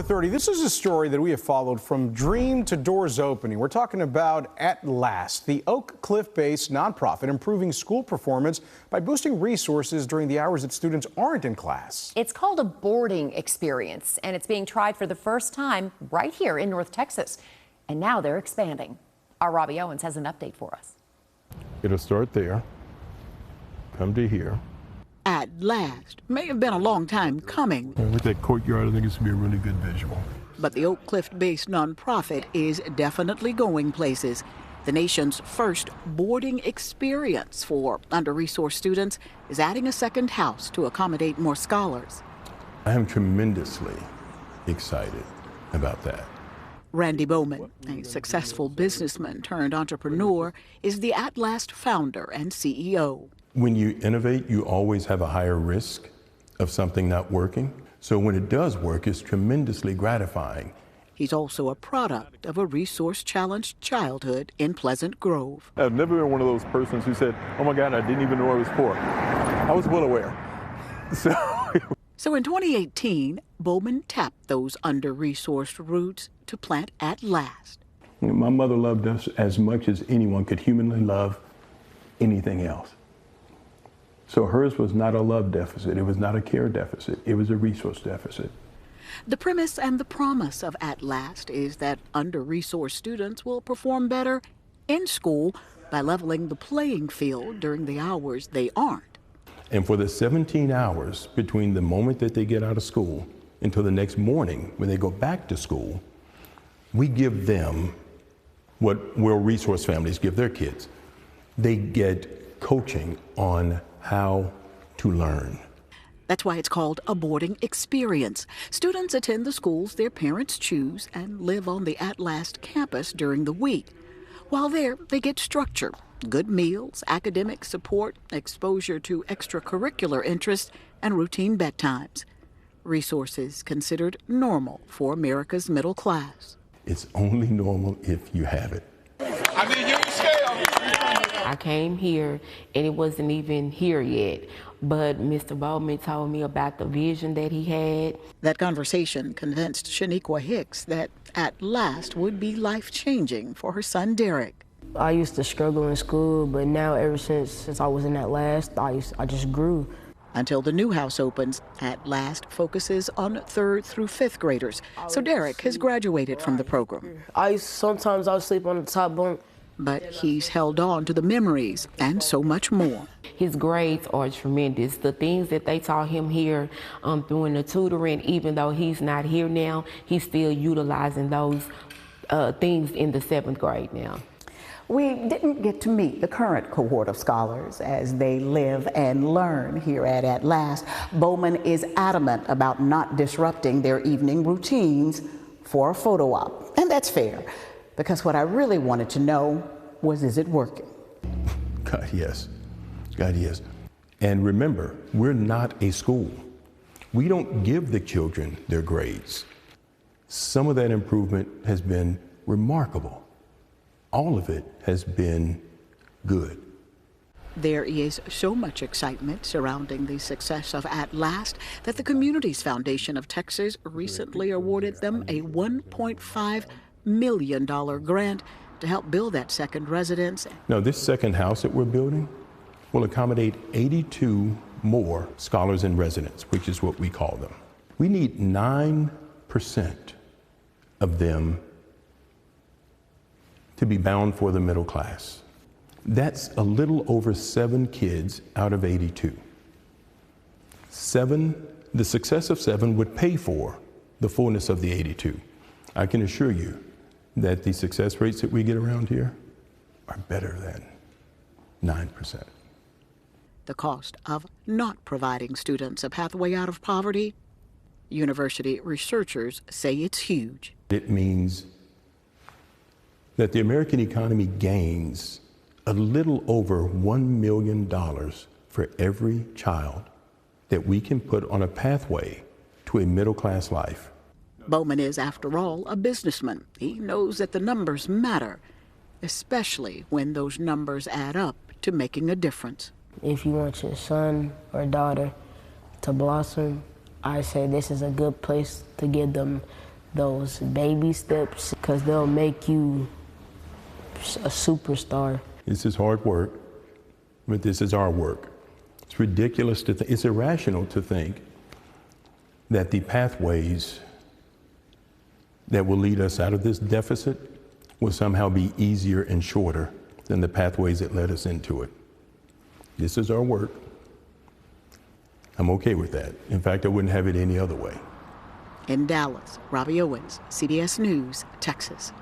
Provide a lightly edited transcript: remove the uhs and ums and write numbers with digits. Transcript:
4:30. This is a story that we have followed from dream to doors opening. We're talking about At Last, the Oak Cliff-based nonprofit improving school performance by boosting resources during the hours that students aren't in class. It's called a boarding experience, and it's being tried for the first time right here in North Texas. And now they're expanding. Our Robbie Owens has an update for us. It'll start there, come to here. At Last may have been a long time coming. And with that courtyard, I think it's going to be a really good visual. But the Oak Cliff-based nonprofit is definitely going places. The nation's first boarding experience for under-resourced students is adding a second house to accommodate more scholars. I am tremendously excited about that. Randy Bowman, a successful businessman turned entrepreneur, is the At Last founder and CEO. When you innovate, you always have a higher risk of something not working. So when it does work, it's tremendously gratifying. He's also a product of a resource-challenged childhood in Pleasant Grove. I've never been one of those persons who said, oh my God, I didn't even know I was poor. I was well aware. So in 2018, Bowman tapped those under-resourced roots to plant At Last. My mother loved us as much as anyone could humanly love anything else. So hers was not a love deficit, it was not a care deficit, it was a resource deficit. The premise and the promise of At Last is that under-resourced students will perform better in school by leveling the playing field during the hours they aren't. And for the 17 hours between the moment that they get out of school until the next morning when they go back to school, we give them what well-resourced families give their kids. They get coaching on how to learn. That's why it's called a boarding experience. Students attend the schools their parents choose and live on the At Last campus during the week. While there, they get structure, good meals, academic support, exposure to extracurricular interests, and routine bedtimes. Resources considered normal for America's middle class. It's only normal if you have it. I came here and it wasn't even here yet, but Mr. Bowman told me about the vision that he had. That conversation convinced Shaniqua Hicks that At Last would be life-changing for her son Derek. I used to struggle in school, but now ever since I was in At Last, I just grew. Until the new house opens, At Last focuses on 3rd through 5th graders. So Derek has graduated from the program. Sometimes I would sleep on the top bunk. But he's held on to the memories and so much more. His grades are tremendous. The things that they taught him here during the tutoring, even though he's not here now, he's still utilizing those things in the 7th grade now. We didn't get to meet the current cohort of scholars as they live and learn here at Last. Bowman is adamant about not disrupting their evening routines for a photo op. And that's fair, because what I really wanted to know was, is it working? God, yes. God, yes. And remember, we're not a school. We don't give the children their grades. Some of that improvement has been remarkable. All of it has been good. There is so much excitement surrounding the success of At Last that the Communities Foundation of Texas recently awarded them a $1.5 million grant to help build that second residence. Now, this second house that we're building will accommodate 82 more scholars in residence, which is what we call them. We need 9% of them to be bound for the middle class. That's a little over 7 kids out of 82. The success of 7 would pay for the fullness of the 82. I can assure you that the success rates that we get around here are better than 9%. The cost of not providing students a pathway out of poverty, university researchers say it's huge. It means that the American economy gains a little over $1 million for every child that we can put on a pathway to a middle-class life. Bowman is, after all, a businessman. He knows that the numbers matter, especially when those numbers add up to making a difference. If you want your son or daughter to blossom, I say this is a good place to give them those baby steps, because they'll make you a superstar. This is hard work, but this is our work. It's ridiculous to think, it's irrational to think that the pathways that will lead us out of this deficit will somehow be easier and shorter than the pathways that led us into it. This is our work. I'm okay with that. In fact, I wouldn't have it any other way. In Dallas, Robbie Owens, CBS News, Texas.